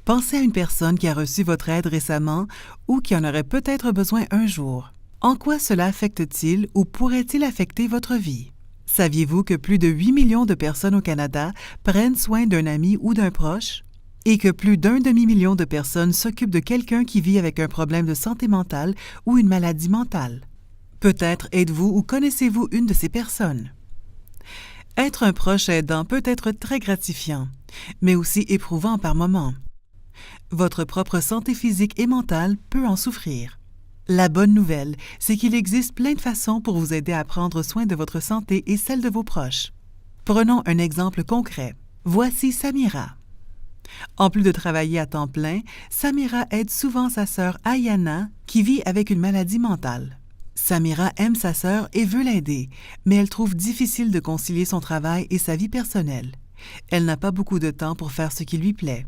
Pensez à une personne qui a reçu votre aide récemment ou qui en aurait peut-être besoin un jour. En quoi cela affecte-t-il ou pourrait-il affecter votre vie? Saviez-vous que plus de 8 millions de personnes au Canada prennent soin d'un ami ou d'un proche? Et que plus d'un demi-million de personnes s'occupent de quelqu'un qui vit avec un problème de santé mentale ou une maladie mentale? Peut-être êtes-vous ou connaissez-vous une de ces personnes? Être un proche aidant peut être très gratifiant, mais aussi éprouvant par moments. Votre propre santé physique et mentale peut en souffrir. La bonne nouvelle, c'est qu'il existe plein de façons pour vous aider à prendre soin de votre santé et celle de vos proches. Prenons un exemple concret. Voici Samira. En plus de travailler à temps plein, Samira aide souvent sa sœur Ayana, qui vit avec une maladie mentale. Samira aime sa sœur et veut l'aider, mais elle trouve difficile de concilier son travail et sa vie personnelle. Elle n'a pas beaucoup de temps pour faire ce qui lui plaît.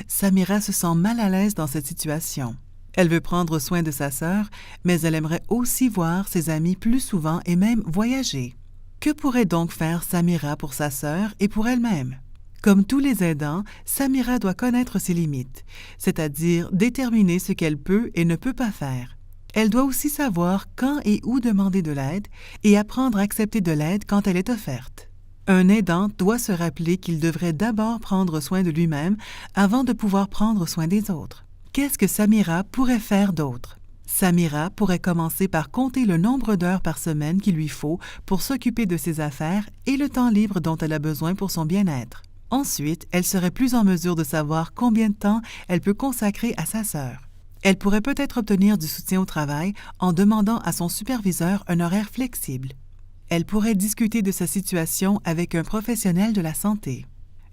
Samira se sent mal à l'aise dans cette situation. Elle veut prendre soin de sa sœur, mais elle aimerait aussi voir ses amis plus souvent et même voyager. Que pourrait donc faire Samira pour sa sœur et pour elle-même? Comme tous les aidants, Samira doit connaître ses limites, c'est-à-dire déterminer ce qu'elle peut et ne peut pas faire. Elle doit aussi savoir quand et où demander de l'aide et apprendre à accepter de l'aide quand elle est offerte. Un aidant doit se rappeler qu'il devrait d'abord prendre soin de lui-même avant de pouvoir prendre soin des autres. Qu'est-ce que Samira pourrait faire d'autre? Samira pourrait commencer par compter le nombre d'heures par semaine qu'il lui faut pour s'occuper de ses affaires et le temps libre dont elle a besoin pour son bien-être. Ensuite, elle serait plus en mesure de savoir combien de temps elle peut consacrer à sa sœur. Elle pourrait peut-être obtenir du soutien au travail en demandant à son superviseur un horaire flexible. Elle pourrait discuter de sa situation avec un professionnel de la santé.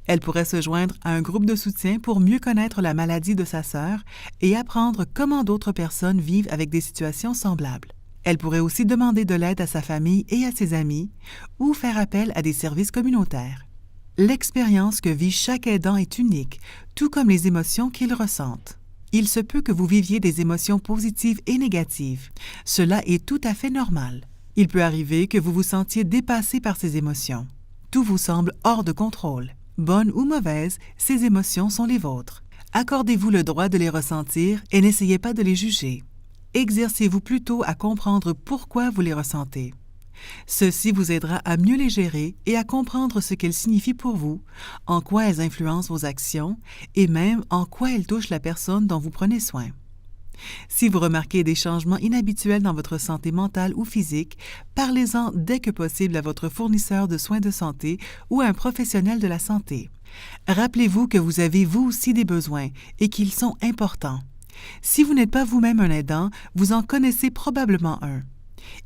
Elle pourrait se joindre à un groupe de soutien pour mieux connaître la maladie de sa sœur et apprendre comment d'autres personnes vivent avec des situations semblables. Elle pourrait aussi demander de l'aide à sa famille et à ses amis ou faire appel à des services communautaires. L'expérience que vit chaque aidant est unique, tout comme les émotions qu'il ressente. Il se peut que vous viviez des émotions positives et négatives. Cela est tout à fait normal. Il peut arriver que vous vous sentiez dépassé par ces émotions. Tout vous semble hors de contrôle. Bonnes ou mauvaises, ces émotions sont les vôtres. Accordez-vous le droit de les ressentir et n'essayez pas de les juger. Exercez-vous plutôt à comprendre pourquoi vous les ressentez. Ceci vous aidera à mieux les gérer et à comprendre ce qu'elles signifient pour vous, en quoi elles influencent vos actions et même en quoi elles touchent la personne dont vous prenez soin. Si vous remarquez des changements inhabituels dans votre santé mentale ou physique, parlez-en dès que possible à votre fournisseur de soins de santé ou à un professionnel de la santé. Rappelez-vous que vous avez vous aussi des besoins et qu'ils sont importants. Si vous n'êtes pas vous-même un aidant, vous en connaissez probablement un.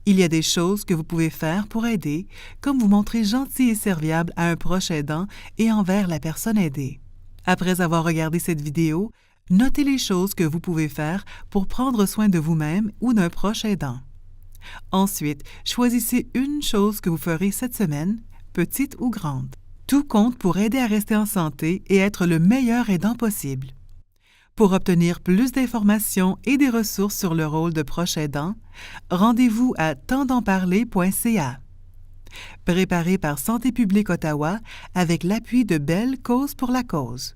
Il y a des choses que vous pouvez faire pour aider, comme vous montrer gentil et serviable à un proche aidant et envers la personne aidée. Après avoir regardé cette vidéo, notez les choses que vous pouvez faire pour prendre soin de vous-même ou d'un proche aidant. Ensuite, choisissez une chose que vous ferez cette semaine, petite ou grande. Tout compte pour aider à rester en santé et être le meilleur aidant possible. Pour obtenir plus d'informations et des ressources sur le rôle de proche aidant, rendez-vous à tempsdenparler.ca. Préparé par Santé publique Ottawa avec l'appui de Belle Cause pour la cause.